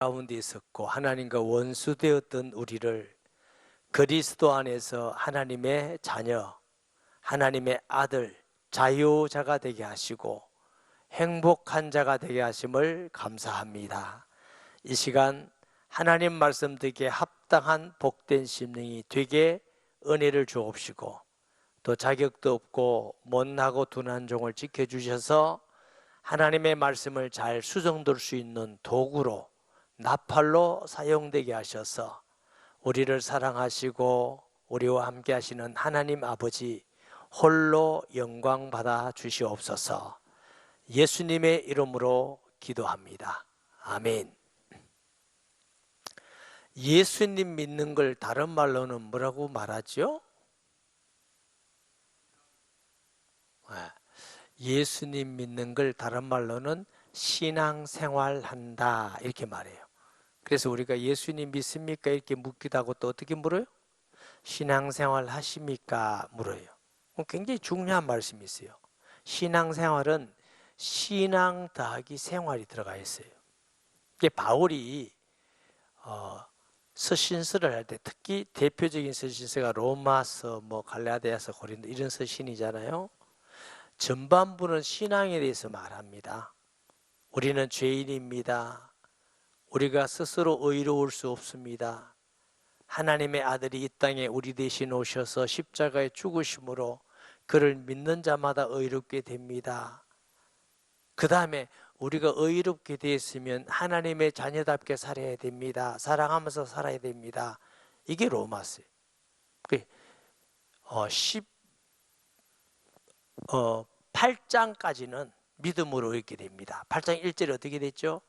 가운데 있었고 하나님과 원수되었던 우리를 그리스도 안에서 하나님의 자녀, 하나님의 아들, 자유자가 되게 하시고 행복한 자가 되게 하심을 감사합니다. 이 시간 하나님 말씀 듣기에 합당한 복된 심령이 되게 은혜를 주옵시고, 또 자격도 없고 못나고 둔한 종을 지켜주셔서 하나님의 말씀을 잘 수정될 수 있는 도구로, 나팔로 사용되게 하셔서 우리를 사랑하시고 우리와 함께 하시는 하나님 아버지 홀로 영광 받아 주시옵소서. 예수님의 이름으로 기도합니다. 아멘. 예수님 믿는 걸 다른 말로는 뭐라고 말하죠? 예수님 믿는 걸 다른 말로는 신앙생활한다 이렇게 말해요. 그래서 우리가 예수님 믿습니까? 이렇게 묻기도 하고, 또 어떻게 물어요? 신앙생활 하십니까? 물어요. 굉장히 중요한 말씀이 있어요. 신앙생활은 신앙 더하기 생활이 들어가 있어요. 이게 바울이 서신서를 할 때 특히 대표적인 서신서가 로마서, 갈라디아서, 고린도 이런 서신이잖아요. 전반부는 신앙에 대해서 말합니다. 우리는 죄인입니다. 우리가 스스로 의로울 수 없습니다. 하나님의 아들이 이 땅에 우리 대신 오셔서 십자가에 죽으심으로 그를 믿는 자마다 의롭게 됩니다. 그 다음에 우리가 의롭게 되었으면 하나님의 자녀답게 살아야 됩니다. 사랑하면서 살아야 됩니다. 이게 로마서예요. 8장까지는 믿음으로 읽게 됩니다. 8장 1절에 어떻게 됐죠?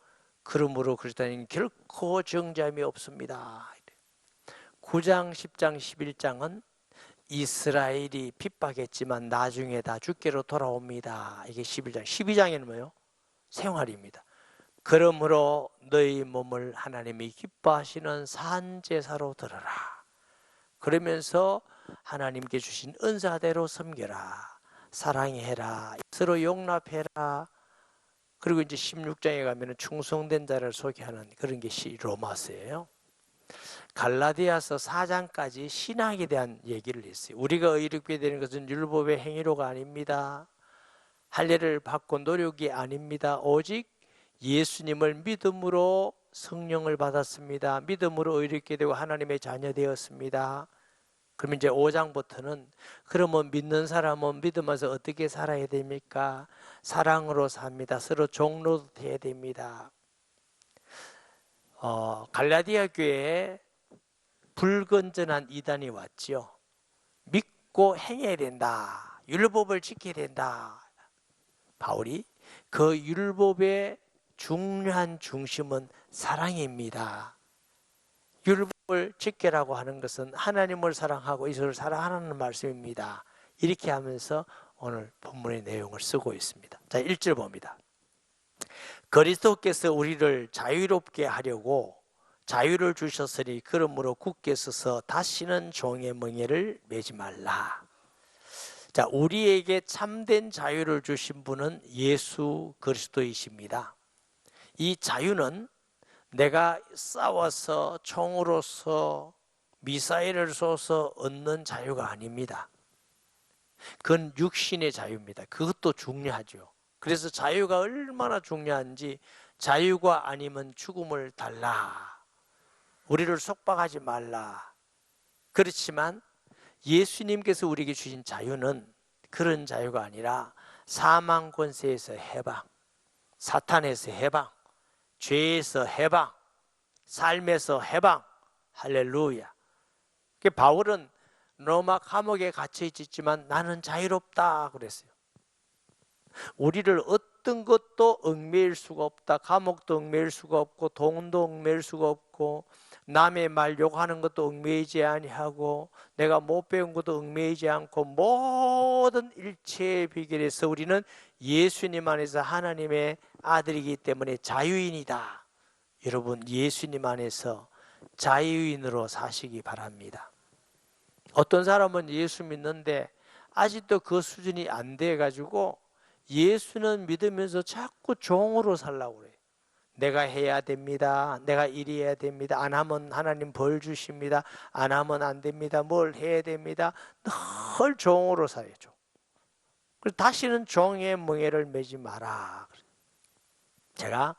그러므로 그리스도인은 결코 정죄함이 없습니다. 9장, 10장, 11장은 이스라엘이 핍박했지만 나중에 다 주께로 돌아옵니다. 이게 11장. 12장에는 뭐예요? 생활입니다. 그러므로 너희 몸을 하나님이 기뻐하시는 산제사로 들어라. 그러면서 하나님께 주신 은사대로 섬겨라. 사랑해라. 서로 용납해라. 그리고 이제 16장에 가면 충성된 자를 소개하는 그런 게 로마서예요. 갈라디아서 4장까지 신앙에 대한 얘기를 했어요. 우리가 의롭게 되는 것은 율법의 행위로가 아닙니다. 할례를 받고 노력이 아닙니다. 오직 예수님을 믿음으로 성령을 받았습니다. 믿음으로 의롭게 되고 하나님의 자녀 되었습니다. 그러면 이제 5장부터는 그러면 믿는 사람은 믿으면서 어떻게 살아야 됩니까? 사랑으로 삽니다. 서로 종로돼야 됩니다. 갈라디아 교회에 불건전한 이단이 왔죠. 믿고 행해야 된다. 율법을 지켜야 된다. 바울이 그 율법의 중요한 중심은 사랑입니다. 율법을 지키라고 하는 것은 하나님을 사랑하고 이웃을 사랑하는 말씀입니다. 이렇게 하면서 오늘 본문의 내용을 쓰고 있습니다. 자, 1절 봅니다. 그리스도께서 우리를 자유롭게 하려고 자유를 주셨으니 그러므로 굳게 서서 다시는 종의 멍에를 매지 말라. 자, 우리에게 참된 자유를 주신 분은 예수 그리스도이십니다. 이 자유는 내가 싸워서 총으로서 미사일을 쏘서 얻는 자유가 아닙니다. 그건 육신의 자유입니다. 그것도 중요하죠. 그래서 자유가 얼마나 중요한지, 자유가 아니면 죽음을 달라. 우리를 속박하지 말라. 그렇지만 예수님께서 우리에게 주신 자유는 그런 자유가 아니라 사망 권세에서 해방, 사탄에서 해방, 죄에서 해방, 삶에서 해방. 할렐루야. 바울은 로마 감옥에 갇혀 있지만 나는 자유롭다 그랬어요. 우리를 어떤 것도 얽매일 수가 없다. 감옥도 얽매일 수가 없고, 돈도 얽매일 수가 없고, 남의 말 욕하는 것도 얽매이지 아니하고, 내가 못 배운 것도 얽매이지 않고, 모든 일체의 비결에서 우리는 예수님 안에서 하나님의 아들이기 때문에 자유인이다. 여러분, 예수님 안에서 자유인으로 사시기 바랍니다. 어떤 사람은 예수 믿는데 아직도 그 수준이 안 돼가지고 예수는 믿으면서 자꾸 종으로 살라고 그래요. 내가 해야 됩니다. 내가 일해야 됩니다. 안 하면 하나님 벌 주십니다. 안 하면 안 됩니다. 뭘 해야 됩니다. 늘 종으로 살아야죠. 그래서 다시는 종의 멍에를 매지 마라. 제가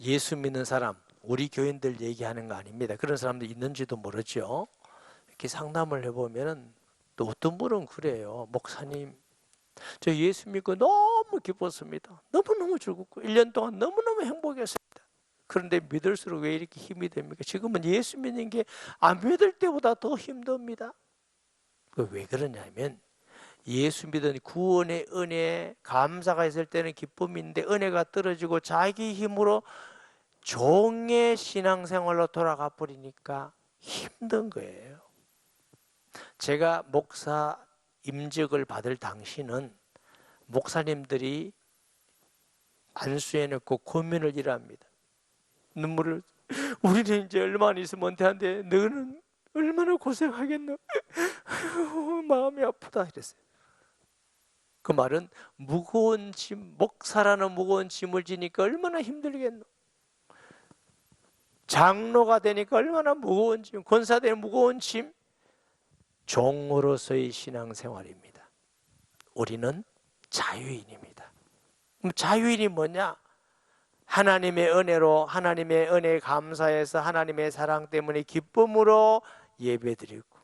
예수 믿는 사람, 우리 교인들 얘기하는 거 아닙니다. 그런 사람도 있는지도 모르죠. 이렇게 상담을 해보면 또 어떤 분은 그래요. 목사님, 저 예수 믿고 너무 기뻤습니다. 너무너무 즐겁고 1년 동안 너무너무 행복했습니다. 그런데 믿을수록 왜 이렇게 힘이 됩니까? 지금은 예수 믿는 게 안 믿을 때보다 더 힘듭니다. 왜 그러냐면 예수 믿은 구원의 은혜에 감사가 있을 때는 기쁨인데 은혜가 떨어지고 자기 힘으로 종의 신앙생활로 돌아가 버리니까 힘든 거예요. 제가 목사 임직을 받을 당시는 목사님들이 안수해 놓고 고민을 일합니다. 눈물을, 우리는 이제 얼마나 있으면 은퇴한데 너는 얼마나 고생하겠노? 마음이 아프다 이랬어요. 그 말은 무거운 짐, 목사라는 무거운 짐을 지니까 얼마나 힘들겠노? 장로가 되니까 얼마나 무거운 짐, 권사되는 무거운 짐. 종으로서의 신앙생활입니다. 우리는 자유인입니다. 그럼 자유인이 뭐냐? 하나님의 은혜로, 하나님의 은혜에 감사해서 하나님의 사랑 때문에 기쁨으로 예배드리고,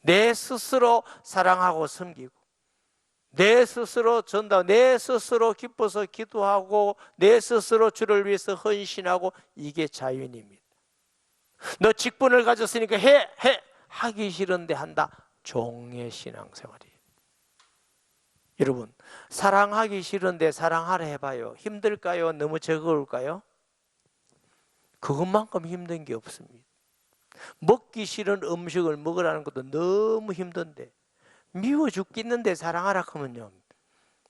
내 스스로 사랑하고 섬기고, 내 스스로 전다, 내 스스로 기뻐서 기도하고, 내 스스로 주를 위해서 헌신하고, 이게 자유인입니다. 너 직분을 가졌으니까 해! 하기 싫은데 한다. 종의 신앙생활이에요. 여러분, 사랑하기 싫은데 사랑하라 해봐요. 힘들까요? 너무 적을까요? 그것만큼 힘든 게 없습니다. 먹기 싫은 음식을 먹으라는 것도 너무 힘든데, 미워 죽겠는데 사랑하라 하면요,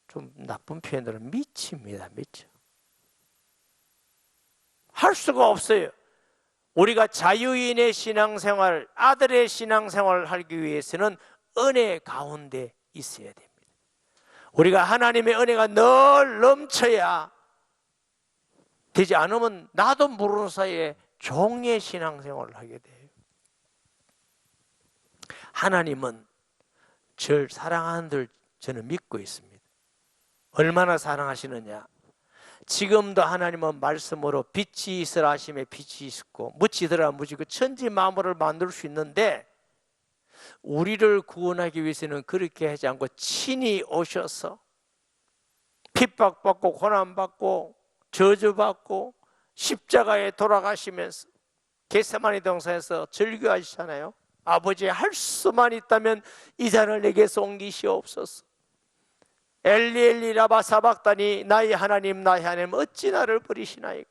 좀 나쁜 표현으로 미칩니다. 미쳐. 할 수가 없어요. 우리가 자유인의 신앙생활, 아들의 신앙생활을 하기 위해서는 은혜 가운데 있어야 됩니다. 우리가 하나님의 은혜가 늘 넘쳐야 되지 않으면 나도 모르는 사이에 종의 신앙생활을 하게 돼요. 하나님은 저를 사랑하는 줄 저는 믿고 있습니다. 얼마나 사랑하시느냐? 지금도 하나님은 말씀으로 빛이 있으라 하심에 빛이 있고 묻히더라 묻히고 천지 만물을 만들 수 있는데, 우리를 구원하기 위해서는 그렇게 하지 않고 친히 오셔서 핍박받고 고난받고 저주받고 십자가에 돌아가시면서 겟세마네 동산에서 절규하시잖아요. 아버지, 할 수만 있다면 이 잔을 내게서 옮기시옵소서. 엘리 엘리 라마 사박다니, 나의 하나님 나의 하나님 어찌 나를 버리시나이까.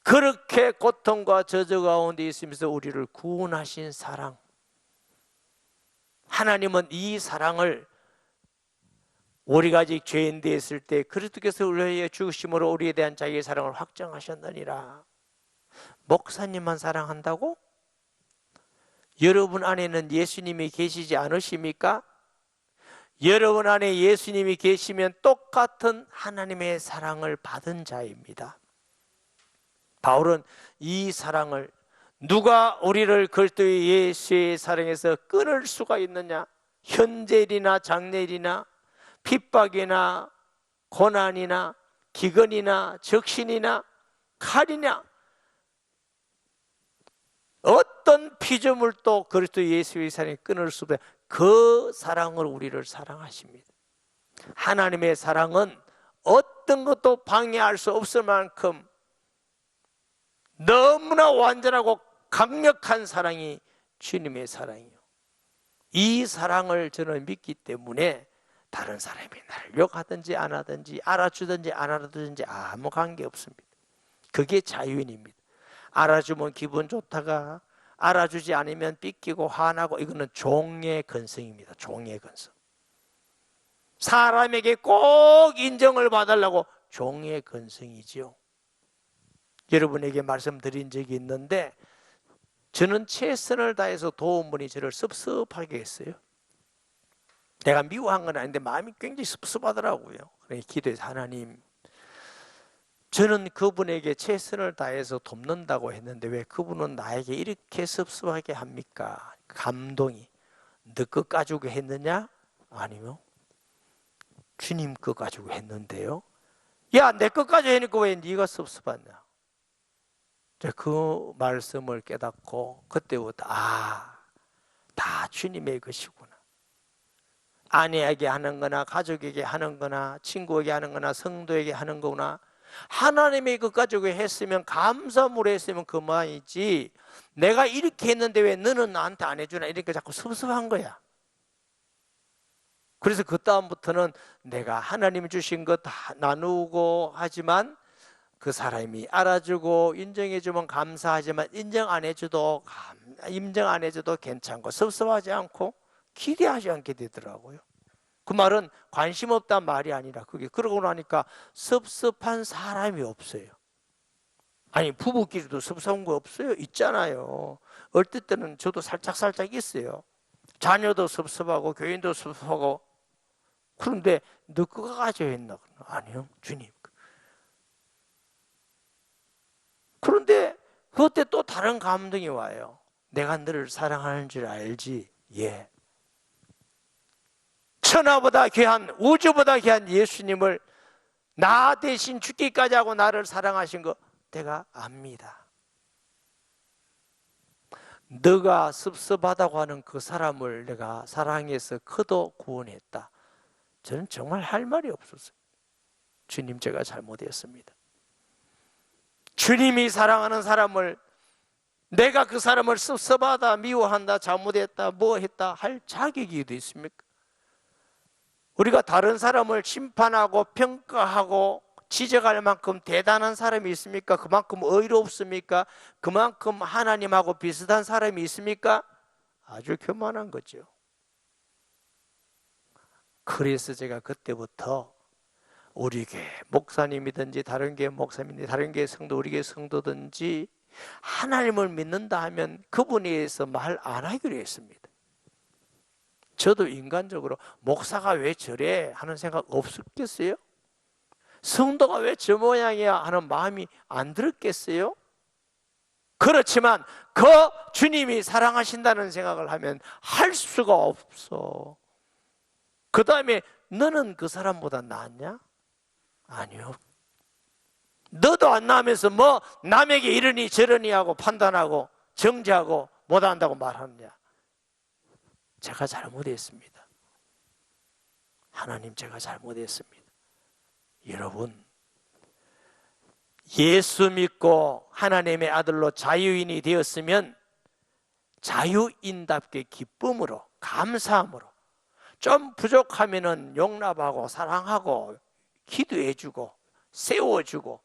그렇게 고통과 저주 가운데 있으면서 우리를 구원하신 사랑, 하나님은 이 사랑을 우리가 아직 죄인 되었을 때 그리스도께서 우리의 죽으심으로 우리에 대한 자기의 사랑을 확정하셨느니라. 목사님만 사랑한다고? 여러분 안에는 예수님이 계시지 않으십니까? 여러분 안에 예수님이 계시면 똑같은 하나님의 사랑을 받은 자입니다. 바울은 이 사랑을, 누가 우리를 그리스도 예수의 사랑에서 끊을 수가 있느냐? 현재일이나 장래일이나 핍박이나 고난이나 기근이나 적신이나 칼이냐, 어떤 피조물도 그리스도 예수의 사랑에 끊을 수 없다. 그 사랑으로 우리를 사랑하십니다. 하나님의 사랑은 어떤 것도 방해할 수 없을 만큼 너무나 완전하고 강력한 사랑이 주님의 사랑이요. 이 사랑을 저는 믿기 때문에 다른 사람이 나를 욕하든지 안 하든지 알아주든지 안 알아주든지 아무 관계 없습니다. 그게 자유인입니다. 알아주면 기분 좋다가 알아주지 않으면 삐끼고 화나고, 이거는 종의 근성입니다. 종의 근성. 사람에게 꼭 인정을 받으려고 종의 근성이지요. 여러분에게 말씀드린 적이 있는데, 저는 최선을 다해서 도운 분이 저를 섭섭하게 했어요. 내가 미워한 건 아닌데 마음이 굉장히 섭섭하더라고요. 그래서 기도해서, 하나님, 저는 그분에게 최선을 다해서 돕는다고 했는데 왜 그분은 나에게 이렇게 섭섭하게 합니까? 감동이. 너 것 가지고 했느냐? 아니요. 주님 것 가지고 했는데요. 야, 내 것 가지고 하니까 왜 네가 섭섭하냐? 그 말씀을 깨닫고 그때부터 다 주님의 것이구나. 아내에게 하는 거나 가족에게 하는 거나 친구에게 하는 거나 성도에게 하는 거구나. 하나님의 것 가지고 했으면 감사함으로 했으면 그만이지 내가 이렇게 했는데 왜 너는 나한테 안 해주나 이렇게 자꾸 섭섭한 거야. 그래서 그 다음부터는 내가 하나님 주신 것 다 나누고 하지만 그 사람이 알아주고 인정해주면 감사하지만 인정 안 해줘도 괜찮고 섭섭하지 않고 기대하지 않게 되더라고요. 그 말은 관심 없단 말이 아니라 그게 그러고 나니까 섭섭한 사람이 없어요. 아니 부부끼리도 섭섭한 거 없어요? 있잖아요. 어떨 때는 저도 살짝 있어요. 자녀도 섭섭하고 교인도 섭섭하고. 그런데 너 그거 가지고 했나? 아니요, 주님. 그런데 그때 또 다른 감동이 와요. 내가 너를 사랑하는 줄 알지? 예. 천하보다 귀한, 우주보다 귀한 예수님을 나 대신 죽기까지 하고 나를 사랑하신 거 내가 압니다. 너가 섭섭하다고 하는 그 사람을 내가 사랑해서 그도 구원했다. 저는 정말 할 말이 없었어요. 주님, 제가 잘못했습니다. 주님이 사랑하는 사람을 내가 그 사람을 섭섭하다, 미워한다, 잘못했다, 뭐 했다 할 자격이 어디 있습니까? 우리가 다른 사람을 심판하고 평가하고 지적할 만큼 대단한 사람이 있습니까? 그만큼 의롭습니까? 그만큼 하나님하고 비슷한 사람이 있습니까? 아주 교만한 거죠. 그래서 제가 그때부터 우리 교회 목사님이든지 다른 교회 목사님이든지 다른 교회 성도, 우리 교회 성도든지 하나님을 믿는다 하면 그분에 의해서 말 안 하기로 했습니다. 저도 인간적으로 목사가 왜 저래 하는 생각 없었겠어요? 성도가 왜 저 모양이야 하는 마음이 안 들었겠어요? 그렇지만 그 주님이 사랑하신다는 생각을 하면 할 수가 없어. 그 다음에 너는 그 사람보다 낫냐? 아니요. 너도 안 나면서 뭐 남에게 이러니 저러니 하고 판단하고 정죄하고 못한다고 말하느냐? 제가 잘못했습니다. 하나님, 제가 잘못했습니다. 여러분, 예수 믿고 하나님의 아들로 자유인이 되었으면 자유인답게 기쁨으로, 감사함으로, 좀 부족하면은 용납하고 사랑하고 기도해주고 세워주고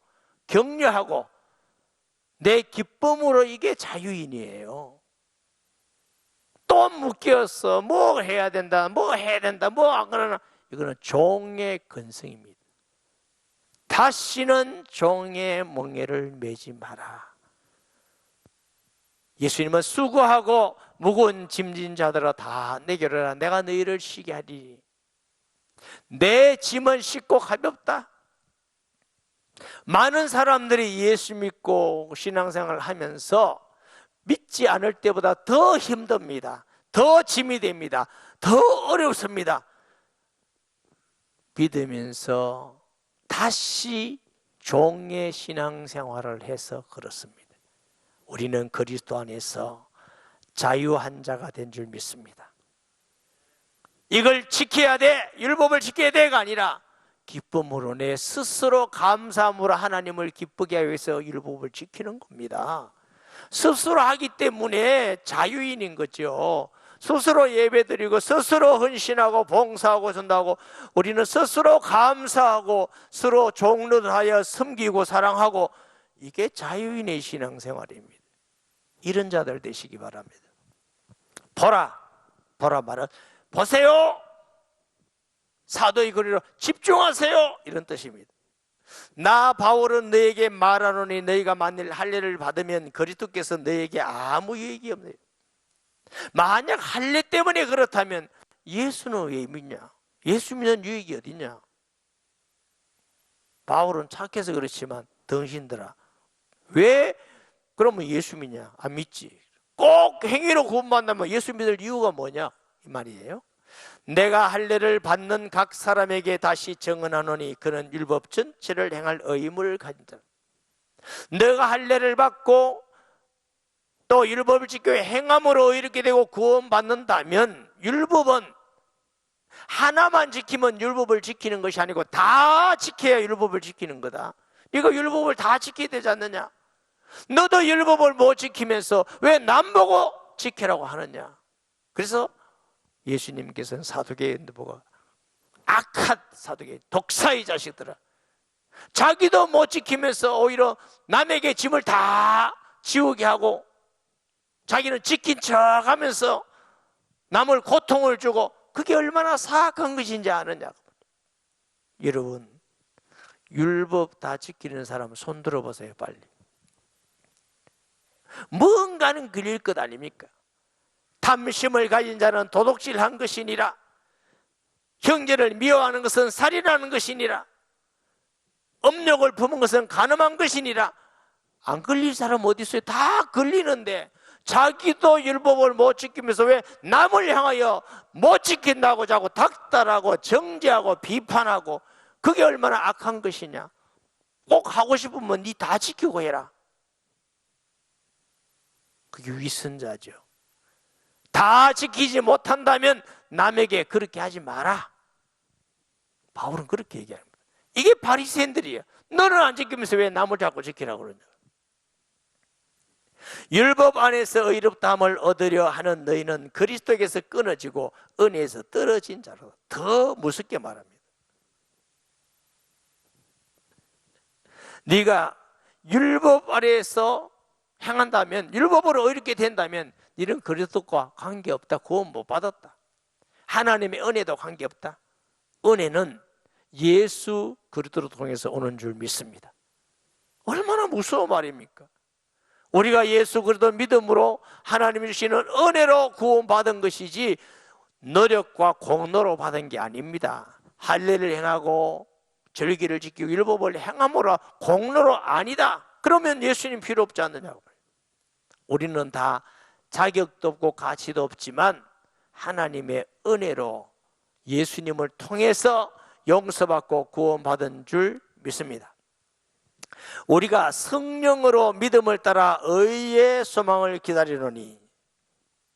격려하고 내 기쁨으로, 이게 자유인이에요. 또 묶였어. 뭐 해야 된다, 뭐 해야 된다, 뭐 안 그러나, 이거는 종의 근성입니다. 다시는 종의 멍에를 매지 마라. 예수님은 수고하고 무거운 짐진 자들아 다 내게로 오라. 내가 너희를 쉬게 하리니 내 짐은 쉽고 가볍다. 많은 사람들이 예수 믿고 신앙생활을 하면서 믿지 않을 때보다 더 힘듭니다. 더 짐이 됩니다. 더 어렵습니다. 믿으면서 다시 종의 신앙생활을 해서 그렇습니다. 우리는 그리스도 안에서 자유한 자가 된 줄 믿습니다. 이걸 지켜야 돼, 율법을 지켜야 돼가 아니라 기쁨으로 내 스스로 감사함으로 하나님을 기쁘게 하기 위해서 율법을 지키는 겁니다. 스스로 하기 때문에 자유인인 거죠. 스스로 예배드리고 스스로 헌신하고 봉사하고 전도하고 우리는 스스로 감사하고 서로 종로하여 섬기고 사랑하고, 이게 자유인의 신앙생활입니다. 이런 자들 되시기 바랍니다. 보라 말은 보세요, 사도의 거리로 집중하세요, 이런 뜻입니다. 나 바울은 너에게 말하노니 너희가 만일 할례를 받으면 그리스도께서 너에게 아무 유익이 없네요. 만약 할례 때문에 그렇다면 예수는 왜 믿냐? 예수 믿는 유익이 어디냐? 바울은 착해서 그렇지만 당신들아, 왜 그러면 예수 믿냐? 안 믿지. 꼭 행위로 구원받는다면 예수 믿을 이유가 뭐냐? 이 말이에요. 내가 할례를 받는 각 사람에게 다시 정언하노니 그는 율법 전체를 행할 의무를 가진 자. 내가 할례를 받고 또 율법을 지켜 행함으로 이렇게 되고 구원받는다면, 율법은 하나만 지키면 율법을 지키는 것이 아니고 다 지켜야 율법을 지키는 거다. 네가 율법을 다 지켜야 되지 않느냐? 너도 율법을 못 지키면서 왜 남 보고 지키라고 하느냐? 그래서 예수님께서는 사두개인들 보고, 악한 사두개인, 독사의 자식들아, 자기도 못 지키면서 오히려 남에게 짐을 다 지우게 하고 자기는 지킨 척 하면서 남을 고통을 주고, 그게 얼마나 사악한 것인지 아느냐? 여러분, 율법 다 지키는 사람 손 들어보세요. 빨리. 뭔가는 걸릴 것 아닙니까? 탐심을 가진 자는 도둑질한 것이니라, 형제를 미워하는 것은 살인하는 것이니라, 음욕을 품은 것은 간음한 것이니라. 안 걸릴 사람 어디 있어요? 다 걸리는데 자기도 율법을 못 지키면서 왜 남을 향하여 못 지킨다고 자꾸 닥달하고 정죄하고 비판하고, 그게 얼마나 악한 것이냐? 꼭 하고 싶으면 네 다 지키고 해라. 그게 위선자죠. 다 지키지 못한다면 남에게 그렇게 하지 마라. 바울은 그렇게 얘기합니다. 이게 바리새인들이에요. 너는 안 지키면서 왜 남을 자꾸 지키라고 그러냐? 율법 안에서 의롭다함을 얻으려 하는 너희는 그리스도에게서 끊어지고 은혜에서 떨어진 자로. 더 무섭게 말합니다. 네가 율법 아래에서 행한다면, 율법으로 의롭게 된다면 너는 그리스도과 관계없다. 구원 못 받았다. 하나님의 은혜도 관계없다. 은혜는 예수 그리스도를 통해서 오는 줄 믿습니다. 얼마나 무서운 말입니까? 우리가 예수 그리스도 믿음으로 하나님이 주시는 은혜로 구원받은 것이지 노력과 공로로 받은 게 아닙니다. 할례를 행하고 절기를 지키고 율법을 행함으로 공로로 아니다. 그러면 예수님 필요 없지 않느냐고. 우리는 다 자격도 없고 가치도 없지만 하나님의 은혜로 예수님을 통해서 용서받고 구원받은 줄 믿습니다. 우리가 성령으로 믿음을 따라 의의 소망을 기다리노니,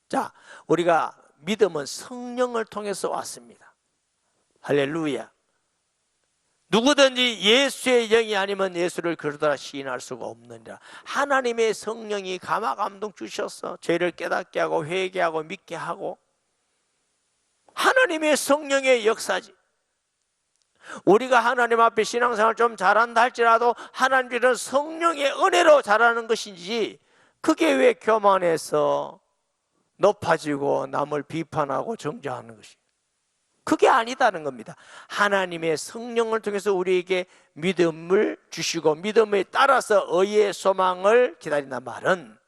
자, 우리가 믿음은 성령을 통해서 왔습니다. 할렐루야. 누구든지 예수의 영이 아니면 예수를 그리스도라 시인할 수가 없느니라. 하나님의 성령이 감화감동 주셔서 죄를 깨닫게 하고 회개하고 믿게 하고, 하나님의 성령의 역사지. 우리가 하나님 앞에 신앙생활 좀 잘한다 할지라도 하나님 주는 성령의 은혜로 잘하는 것인지, 그게 왜 교만해서 높아지고 남을 비판하고 정죄하는 것이, 그게 아니다는 겁니다. 하나님의 성령을 통해서 우리에게 믿음을 주시고 믿음에 따라서 의의 소망을 기다린단 말은,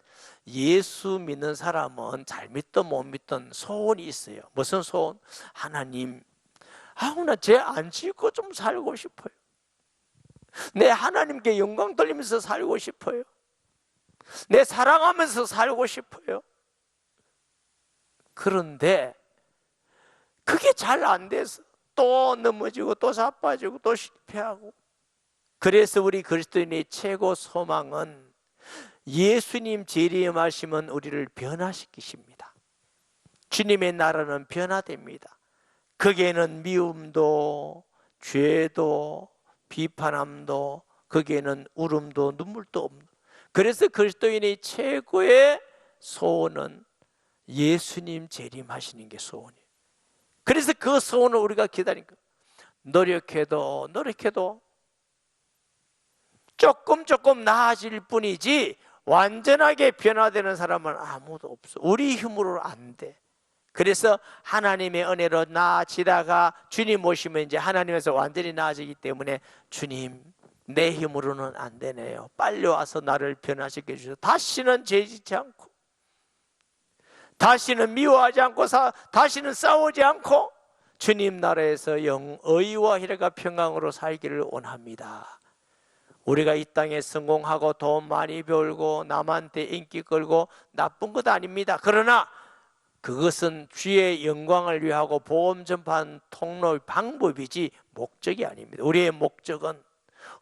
예수 믿는 사람은 잘 믿든 못 믿든 소원이 있어요. 무슨 소원? 하나님, 나 죄 안 짓고 좀 살고 싶어요. 내 하나님께 영광 돌리면서 살고 싶어요. 내 사랑하면서 살고 싶어요. 그런데 그게 잘 안 돼서 또 넘어지고 또 자빠지고 또 실패하고. 그래서 우리 그리스도인의 최고 소망은 예수님 재림하시면 우리를 변화시키십니다. 주님의 나라는 변화됩니다. 거기에는 미움도 죄도 비판함도, 거기에는 울음도 눈물도 없는. 그래서 그리스도인의 최고의 소원은 예수님 재림하시는 게 소원이에요. 그래서 그 소원을 우리가 기다리니까 노력해도 조금 나아질 뿐이지 완전하게 변화되는 사람은 아무도 없어. 우리 힘으로는 안 돼. 그래서 하나님의 은혜로 나아지다가 주님 오시면 이제 하나님에서 완전히 나아지기 때문에, 주님, 내 힘으로는 안 되네요. 빨리 와서 나를 변화시켜 주셔서 다시는 죄짓지 않고, 다시는 미워하지 않고, 다시는 싸우지 않고 주님 나라에서 의와 희락과 평강으로 살기를 원합니다. 우리가 이 땅에 성공하고 돈 많이 벌고 남한테 인기 끌고 나쁜 것 아닙니다. 그러나 그것은 주의 영광을 위하고 복음 전파하는 통로 방법이지 목적이 아닙니다. 우리의 목적은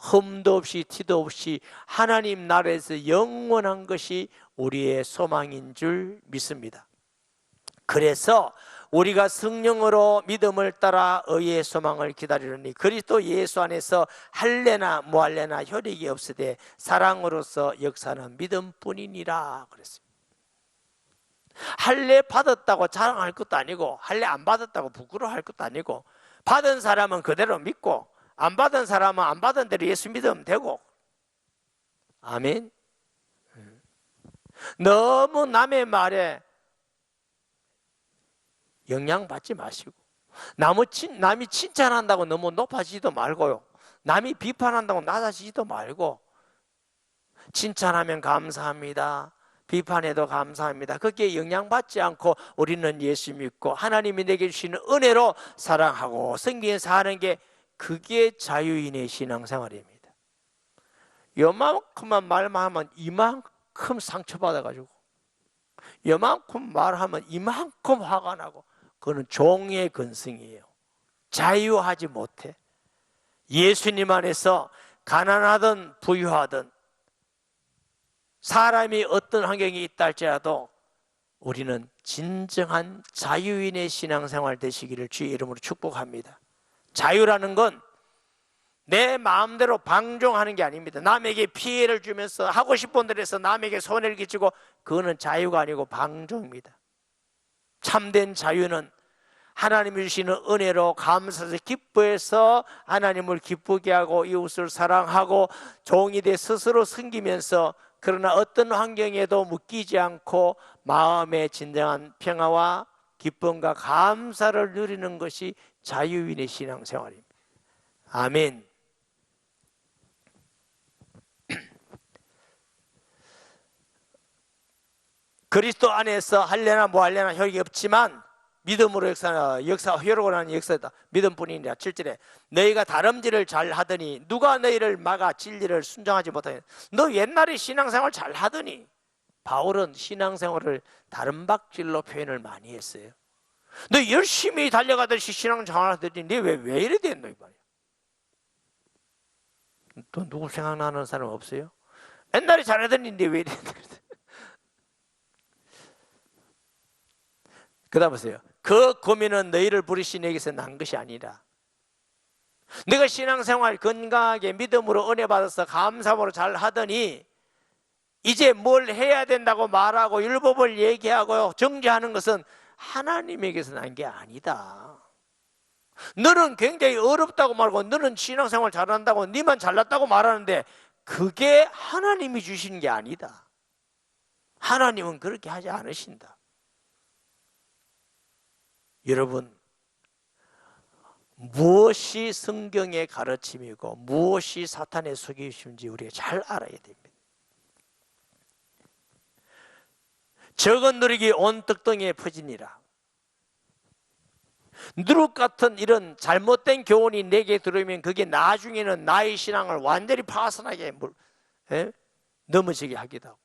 흠도 없이 티도 없이 하나님 나라에서 영원한 것이 우리의 소망인 줄 믿습니다. 그래서 우리가 성령으로 믿음을 따라 의의 소망을 기다리려니 그리스도 예수 안에서 할례나 무할례나 효력이 없으되 사랑으로서 역사는 믿음뿐이니라 그랬습니다. 할례 받았다고 자랑할 것도 아니고 할례 안 받았다고 부끄러워할 것도 아니고 받은 사람은 그대로 믿고 안 받은 사람은 안 받은 대로 예수 믿으면 되고. 아멘. 너무 남의 말에 영향받지 마시고 남이 칭찬한다고 너무 높아지지도 말고요, 남이 비판한다고 낮아지지도 말고 칭찬하면 감사합니다, 비판해도 감사합니다. 거기에 영향받지 않고 우리는 예수 믿고 하나님이 내게 주시는 은혜로 사랑하고 섬기며 사는 게 그게 자유인의 신앙생활입니다. 요만큼만 말만 하면 이만큼 상처받아가지고 요만큼 말하면 이만큼 화가 나고 그거는 종의 근성이에요. 자유하지 못해. 예수님 안에서 가난하든 부유하든 사람이 어떤 환경이 있다 할지라도 우리는 진정한 자유인의 신앙생활 되시기를 주의 이름으로 축복합니다. 자유라는 건 내 마음대로 방종하는 게 아닙니다. 남에게 피해를 주면서 하고 싶은 대로 해서 남에게 손해를 끼치고 그거는 자유가 아니고 방종입니다. 참된 자유는 하나님이 주시는 은혜로 감사해서 기뻐해서 하나님을 기쁘게 하고 이웃을 사랑하고 종이 돼 스스로 섬기면서 그러나 어떤 환경에도 묶이지 않고 마음의 진정한 평화와 기쁨과 감사를 누리는 것이 자유인의 신앙생활입니다. 아멘. 그리스도 안에서 할례나 무할례나 효력이 없지만 믿음으로 효력을 하는 역사다. 믿음뿐이니라. 7절에 너희가 다름질을 잘 하더니 누가 너희를 막아 진리를 순종하지 못하냐. 너 옛날에 신앙생활 잘 하더니. 바울은 신앙생활을 다름박질로 표현을 많이 했어요. 너 열심히 달려가듯이 신앙생활 하더니 너 왜 이래 됐노 이 말이야. 또 누구 생각나는 사람 없어요? 옛날에 잘하더니 너 왜 이래 됐노. 그 다음 보세요. 그 고민은 너희를 부르신 에게서 난 것이 아니라 네가 신앙생활 건강하게 믿음으로 은혜 받아서 감사함으로 잘 하더니 이제 뭘 해야 된다고 말하고 율법을 얘기하고 정죄하는 것은 하나님에게서 난 게 아니다. 너는 굉장히 어렵다고 말하고 너는 신앙생활 잘한다고 네만 잘났다고 말하는데 그게 하나님이 주신 게 아니다. 하나님은 그렇게 하지 않으신다. 여러분, 무엇이 성경의 가르침이고 무엇이 사탄의 속이심인지 우리가 잘 알아야 됩니다. 적은 누룩이 온 떡덩이에 퍼지니라. 누룩 같은 이런 잘못된 교훈이 내게 들어오면 그게 나중에는 나의 신앙을 완전히 파손하게 넘어지게 하기도 하고,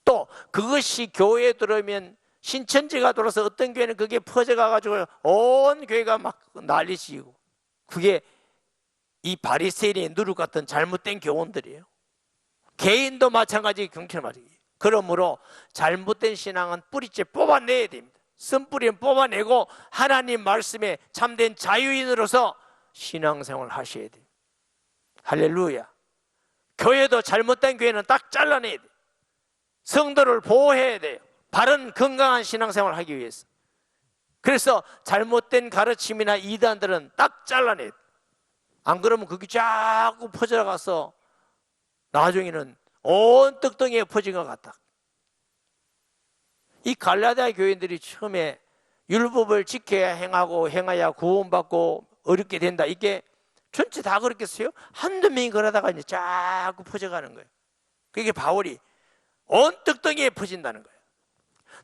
또 그것이 교회에 들어오면 신천지가 돌아서 어떤 교회는 그게 퍼져가가지고 온 교회가 막 난리치고, 그게 이 바리새인의 누룩 같은 잘못된 교훈들이에요. 개인도 마찬가지, 경찰 말이에요. 그러므로 잘못된 신앙은 뿌리째 뽑아내야 됩니다. 쓴뿌리는 뽑아내고 하나님 말씀에 참된 자유인으로서 신앙생활을 하셔야 돼요. 할렐루야. 교회도 잘못된 교회는 딱 잘라내야 돼요. 성도를 보호해야 돼요. 바른 건강한 신앙생활을 하기 위해서. 그래서 잘못된 가르침이나 이단들은 딱 잘라내야 돼요. 안 그러면 그게 자꾸 퍼져나가서 나중에는 온 떡덩이에 퍼진 것 같다. 이 갈라디아 교인들이 처음에 율법을 지켜야 행하야 구원받고 어렵게 된다, 이게 전체 다 그렇겠어요? 한두 명이 그러다가 이제 자꾸 퍼져가는 거예요. 그게 바울이 온 떡덩이에 퍼진다는 거예요.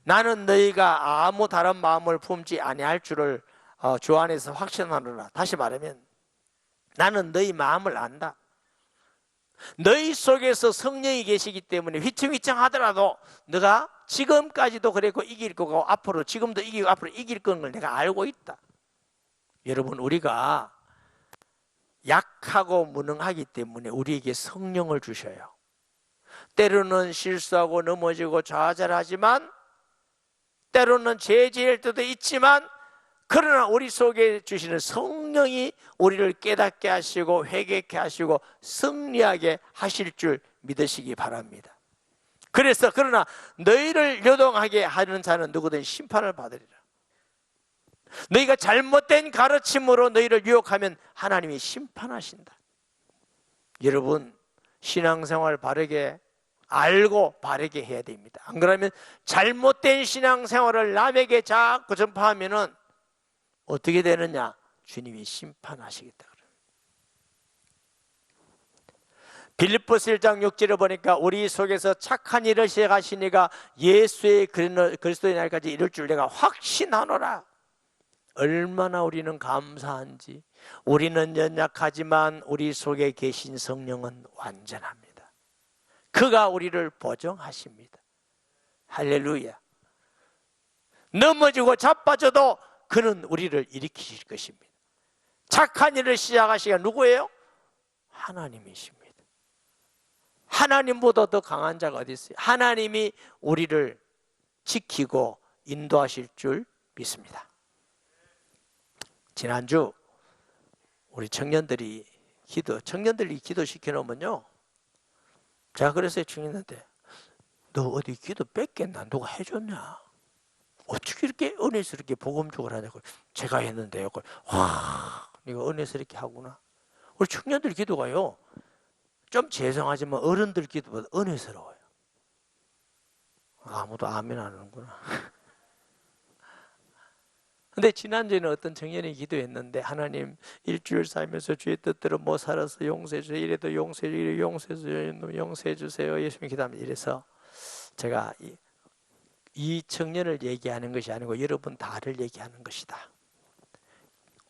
나는 너희가 아무 다른 마음을 품지 아니할 줄을 주 안에서 확신하노라. 다시 말하면 나는 너희 마음을 안다. 너희 속에서 성령이 계시기 때문에 휘청휘청하더라도 너가 지금까지도 그랬고 이길 거고 앞으로 지금도 이기고 앞으로 이길 걸 내가 알고 있다. 여러분, 우리가 약하고 무능하기 때문에 우리에게 성령을 주셔요. 때로는 실수하고 넘어지고 좌절하지만, 때로는 죄 지을 때도 있지만, 그러나 우리 속에 주시는 성령이 우리를 깨닫게 하시고 회개케 하시고 승리하게 하실 줄 믿으시기 바랍니다. 그래서 그러나 너희를 요동하게 하는 자는 누구든 심판을 받으리라. 너희가 잘못된 가르침으로 너희를 유혹하면 하나님이 심판하신다. 여러분, 신앙생활 바르게 알고 바르게 해야 됩니다. 안 그러면 잘못된 신앙생활을 남에게 자꾸 전파하면은 어떻게 되느냐? 주님이 심판하시겠다. 빌립보서 1장 6절을 보니까 우리 속에서 착한 일을 시작하시니가 예수의 그리스도의 날까지 이룰 줄 내가 확신하노라. 얼마나 우리는 감사한지. 우리는 연약하지만 우리 속에 계신 성령은 완전합니다. 그가 우리를 보정하십니다. 할렐루야. 넘어지고 자빠져도 그는 우리를 일으키실 것입니다. 착한 일을 시작하시가 누구예요? 하나님이십니다. 하나님보다 더 강한 자가 어디 있어요? 하나님이 우리를 지키고 인도하실 줄 믿습니다. 지난주 우리 청년들이 기도시켜 놓으면요, 제가 그랬어요. 청년한테, 너 어디 기도 뺏겠나? 누가 해줬냐? 어떻게 이렇게 은혜스럽게 복음적으로 하냐고. 제가 했는데요. 와, 이거 은혜스럽게 하구나. 우리 청년들 기도가요, 좀 죄송하지만 어른들 기도보다 은혜스러워요. 아무도 아멘 안 하는구나. 근데 지난주에는 어떤 청년이 기도했는데, 하나님, 일주일 살면서 주의 뜻대로 못 살아서 용서해 주세요. 이래도 용서해 주세요. 용서해 주세요. 용서해 주세요. 예수님 기도합니다. 이래서 제가 이 청년을 얘기하는 것이 아니고 여러분 다를 얘기하는 것이다.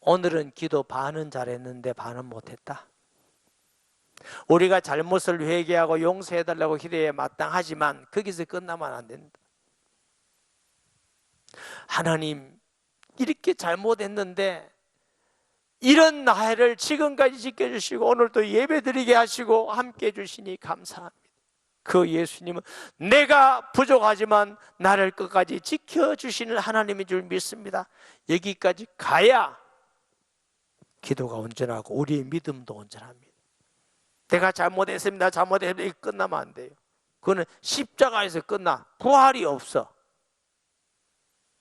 오늘은 기도 반은 잘했는데 반은 못했다. 우리가 잘못을 회개하고 용서해달라고 기도에 마땅하지만 거기서 끝나면 안 된다. 하나님, 이렇게 잘못했는데 이런 나를 지금까지 지켜주시고 오늘도 예배드리게 하시고 함께 해주시니 감사합니다. 그 예수님은 내가 부족하지만 나를 끝까지 지켜주시는 하나님인 줄 믿습니다. 여기까지 가야 기도가 온전하고 우리의 믿음도 온전합니다. 내가 잘못했습니다. 이렇게 끝나면 안 돼요. 그거는 십자가에서 끝나. 부활이 없어.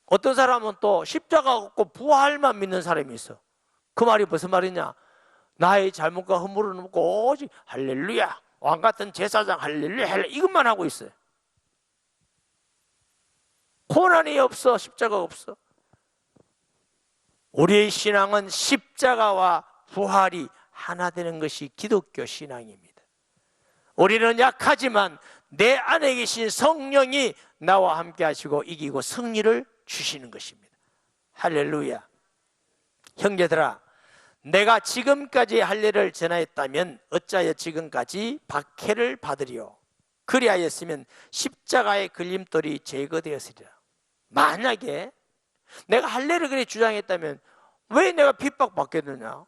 어떤 사람은 또 십자가 없고 부활만 믿는 사람이 있어. 그 말이 무슨 말이냐? 나의 잘못과 허물은 없고 오직 할렐루야, 왕같은 제사장 할렐루야, 할렐루야 이것만 하고 있어요. 고난이 없어. 십자가 없어. 우리의 신앙은 십자가와 부활이 하나 되는 것이 기독교 신앙입니다. 우리는 약하지만 내 안에 계신 성령이 나와 함께 하시고 이기고 승리를 주시는 것입니다. 할렐루야. 형제들아, 내가 지금까지 할례를 전하였다면 어찌하여 지금까지 박해를 받으리요? 그리하였으면 십자가의 걸림돌이 제거되었으리라. 만약에 내가 할례를 그렇게 주장했다면 왜 내가 핍박받겠느냐?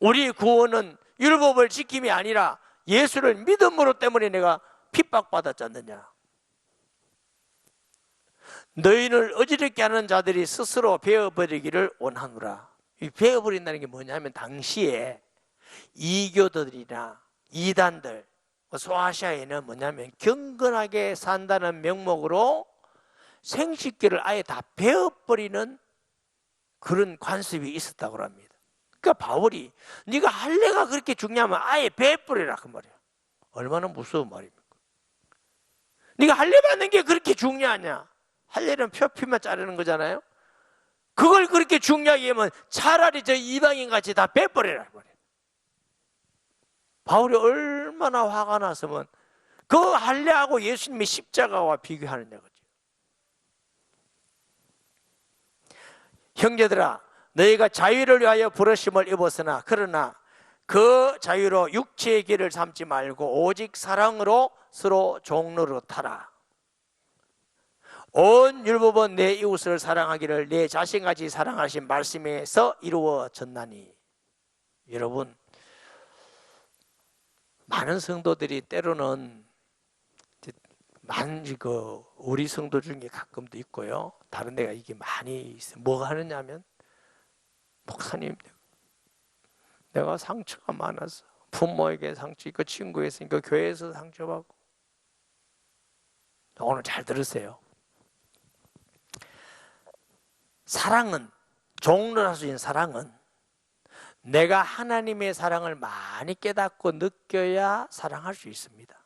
우리의 구원은 율법을 지킴이 아니라 예수를 믿음으로 때문에 내가 핍박받았지 않느냐? 너희를 어지럽게 하는 자들이 스스로 베어버리기를 원하노라. 이 베어버린다는 게 뭐냐면 당시에 이교도들이나 이단들, 소아시아에는 뭐냐면 경건하게 산다는 명목으로 생식기를 아예 다 베어버리는 그런 관습이 있었다고 합니다. 그러니까 바울이 네가 할례가 그렇게 중요하면 아예 베어버리라 그 말이야. 얼마나 무서운 말입니까? 네가 할례 받는 게 그렇게 중요하냐? 할례는 표피만 자르는 거잖아요. 그걸 그렇게 중요하게 하면 차라리 저 이방인 같이 다 베어버리라 말이야. 바울이 얼마나 화가 났으면 그 할례하고 예수님의 십자가와 비교하느냐 거죠. 형제들아, 너희가 자유를 위하여 부르심을 입었으나 그러나 그 자유로 육체의 길을 삼지 말고 오직 사랑으로 서로 종로로 타라. 온 율법은 내 이웃을 사랑하기를 내 자신같이 사랑하신 말씀에서 이루어졌나니. 여러분, 많은 성도들이 때로는 우리 성도 중에 가끔도 있고요, 다른 데가 이게 많이 있어요. 뭐가 하느냐면, 목사님, 내가 상처가 많아서 부모에게 상처 있고 친구에서 있고 교회에서 상처받고. 오늘 잘 들으세요. 사랑은, 종로라서 인 사랑은 내가 하나님의 사랑을 많이 깨닫고 느껴야 사랑할 수 있습니다.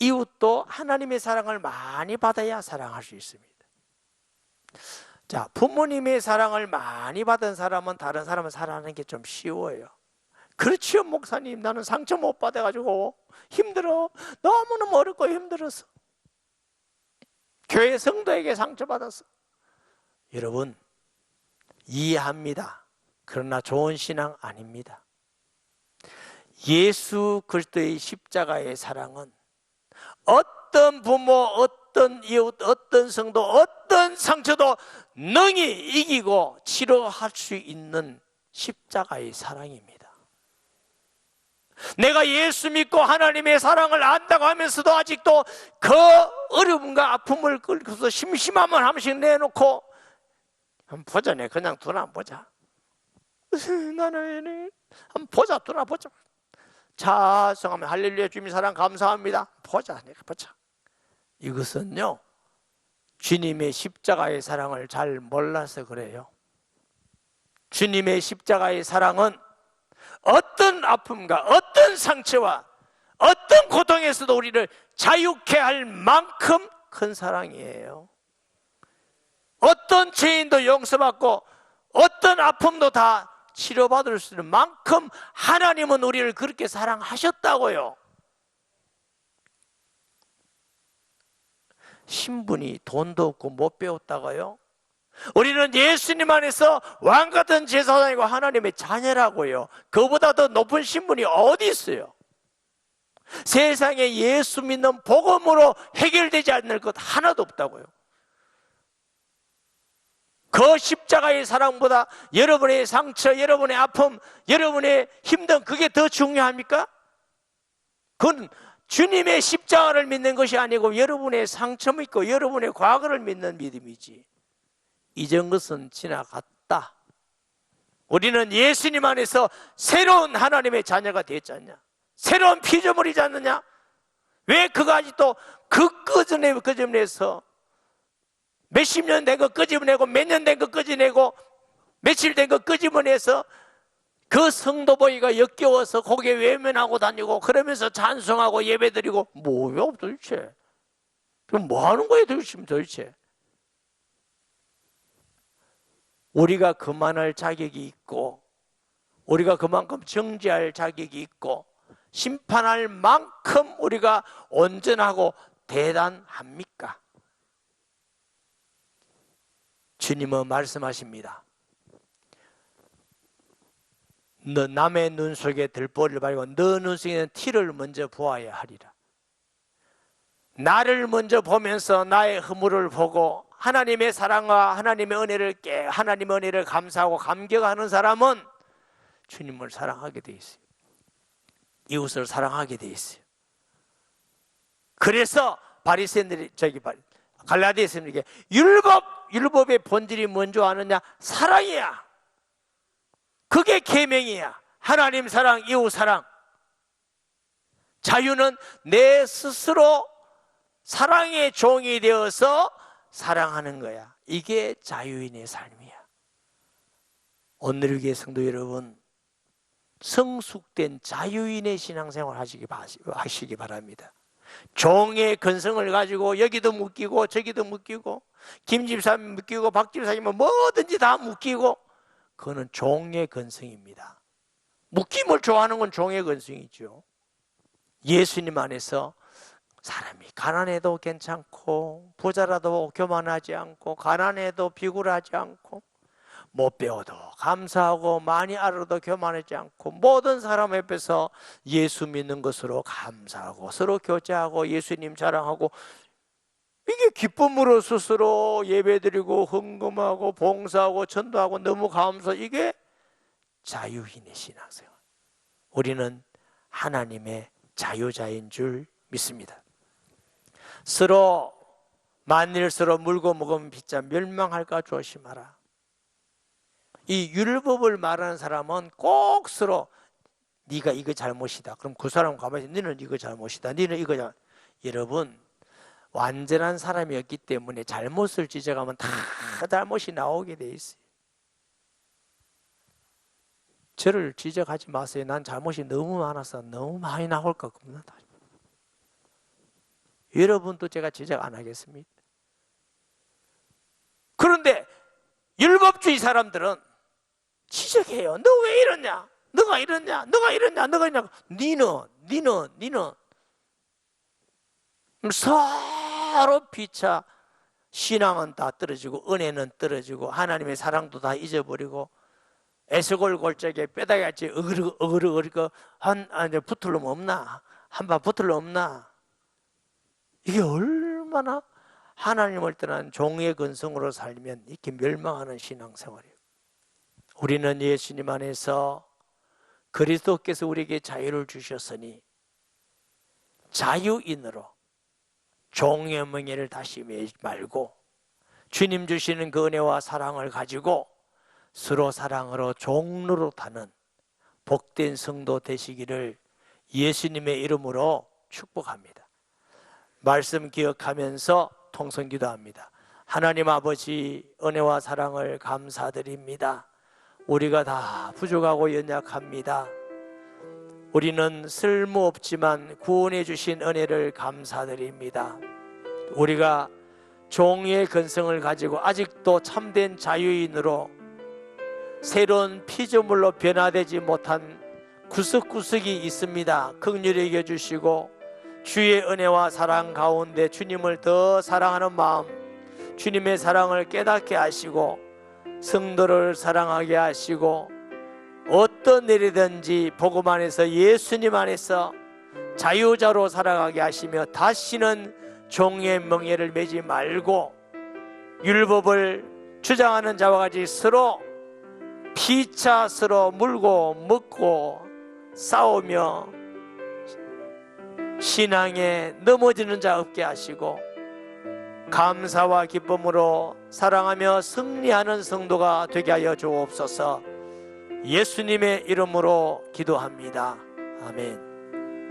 이웃도 하나님의 사랑을 많이 받아야 사랑할 수 있습니다. 자, 부모님의 사랑을 많이 받은 사람은 다른 사람을 사랑하는 게 좀 쉬워요. 그렇지요, 목사님. 나는 상처 못 받아가지고 힘들어. 너무너무 어렵고 힘들어서. 교회 성도에게 상처받았어. 여러분, 이해합니다. 그러나 좋은 신앙 아닙니다. 예수 그리스도의 십자가의 사랑은 어떤 부모, 어떤 이웃, 어떤 성도, 어떤 상처도 능히 이기고 치료할 수 있는 십자가의 사랑입니다. 내가 예수 믿고 하나님의 사랑을 안다고 하면서도 아직도 그 어려움과 아픔을 끌고서 심심하면 한 번씩 내놓고 한번 보자, 내 그냥 두나 보자. 나는 한번 보자, 두나 보자. 자성하면 할렐루야, 주님 사랑 감사합니다. 보자, 내가 보자. 이것은요, 주님의 십자가의 사랑을 잘 몰라서 그래요. 주님의 십자가의 사랑은 어떤 아픔과 어떤 상처와 어떤 고통에서도 우리를 자유케 할 만큼 큰 사랑이에요. 어떤 죄인도 용서받고 어떤 아픔도 다 치료받을 수 있는 만큼 하나님은 우리를 그렇게 사랑하셨다고요. 신분이 돈도 없고 못 배웠다고요? 우리는 예수님 안에서 왕같은 제사장이고 하나님의 자녀라고요. 그보다 더 높은 신분이 어디 있어요? 세상에 예수 믿는 복음으로 해결되지 않는 것 하나도 없다고요. 그 십자가의 사랑보다 여러분의 상처, 여러분의 아픔, 여러분의 힘든 그게 더 중요합니까? 그건 주님의 십자가를 믿는 것이 아니고 여러분의 상처 믿고 여러분의 과거를 믿는 믿음이지. 이전 것은 지나갔다. 우리는 예수님 안에서 새로운 하나님의 자녀가 되었지 않냐? 새로운 피조물이지 않느냐? 왜 그가 아직도 그 끄집어내서 몇십 년 된 거 끄집어내고 몇 년 된 거 끄집어내고 며칠 된 거 끄집어내서 그 성도보이가 역겨워서 고개 외면하고 다니고 그러면서 찬송하고 예배드리고 뭐야 도대체? 그럼 뭐 하는 거예요 도대체? 우리가 그만할 자격이 있고 우리가 그만큼 정죄할 자격이 있고 심판할 만큼 우리가 온전하고 대단합니까? 주님은 말씀하십니다. 너 남의 눈 속에 들보리를 바르고 너 눈 속에는 티를 먼저 보아야 하리라. 나를 먼저 보면서 나의 허물을 보고 하나님의 사랑과 하나님의 은혜를 감사하고 감격하는 사람은 주님을 사랑하게 돼 있어요. 이웃을 사랑하게 돼 있어요. 그래서 바리새인들이 갈라디아서에게 율법의 본질이 뭔지 아느냐? 사랑이야. 그게 계명이야. 하나님 사랑, 이웃 사랑. 자유는 내 스스로 사랑의 종이 되어서 사랑하는 거야. 이게 자유인의 삶이야. 오늘 교회 성도 여러분, 성숙된 자유인의 신앙생활 하시기 바랍니다. 종의 근성을 가지고 여기도 묶이고 저기도 묶이고 김 집사님 묶이고 박 집사님은 뭐든지 다 묶이고 그거는 종의 근성입니다. 묶임을 좋아하는 건 종의 근성이죠. 예수님 안에서 사람이 가난해도 괜찮고 부자라도 교만하지 않고 가난해도 비굴하지 않고 못 배워도 감사하고 많이 알아도 교만하지 않고 모든 사람 앞에서 예수 믿는 것으로 감사하고 서로 교제하고 예수님 자랑하고, 이게 기쁨으로 스스로 예배드리고 헌금하고 봉사하고 전도하고 너무 감사, 이게 자유인의 신앙생활. 우리는 하나님의 자유자인 줄 믿습니다. 서로 만일 서로 물고 먹으면 빚자 멸망할까 조심하라. 이 율법을 말하는 사람은 꼭 서로 네가 이거 잘못이다. 그럼 그 사람 가만히 너는 이거 잘못이다. 너는 이거 잘못. 여러분, 완전한 사람이었기 때문에 잘못을 지적하면 다 잘못이 나오게 돼 있어요. 저를 지적하지 마세요. 난 잘못이 너무 많아서 너무 많이 나올 것 같구나. 여러분도 제가 지적 안 하겠습니다. 그런데 율법주의 사람들은 지적해요. 너 왜 이러냐? 너가 이러냐? 너가 이러냐? 너가 이러냐? 니는 서로 피차 신앙은 다 떨어지고 은혜는 떨어지고 하나님의 사랑도 다 잊어버리고 에스골 골짜기에 뼈다귀같이 어그르 붙을 놈 없나? 한번 붙을 놈 없나? 이게 얼마나 하나님을 떠난 종의 근성으로 살면 이렇게 멸망하는 신앙생활이에요. 우리는 예수님 안에서 그리스도께서 우리에게 자유를 주셨으니 자유인으로 종의 멍에를 다시 매지 말고 주님 주시는 그 은혜와 사랑을 가지고 서로 사랑으로 종로로 타는 복된 성도 되시기를 예수님의 이름으로 축복합니다. 말씀 기억하면서 통성기도합니다. 하나님 아버지, 은혜와 사랑을 감사드립니다. 우리가 다 부족하고 연약합니다. 우리는 쓸모없지만 구원해 주신 은혜를 감사드립니다. 우리가 종의 근성을 가지고 아직도 참된 자유인으로 새로운 피조물로 변화되지 못한 구석구석이 있습니다. 긍휼히 여겨 주시고 주의 은혜와 사랑 가운데 주님을 더 사랑하는 마음, 주님의 사랑을 깨닫게 하시고 성도를 사랑하게 하시고 어떤 일이든지 복음 안에서 예수님 안에서 자유자로 살아가게 하시며 다시는 종의 멍에를 매지 말고 율법을 주장하는 자와 같이 서로 피차 서로 물고 먹고 싸우며 신앙에 넘어지는 자 없게 하시고 감사와 기쁨으로 사랑하며 승리하는 성도가 되게 하여 주옵소서. 예수님의 이름으로 기도합니다. 아멘.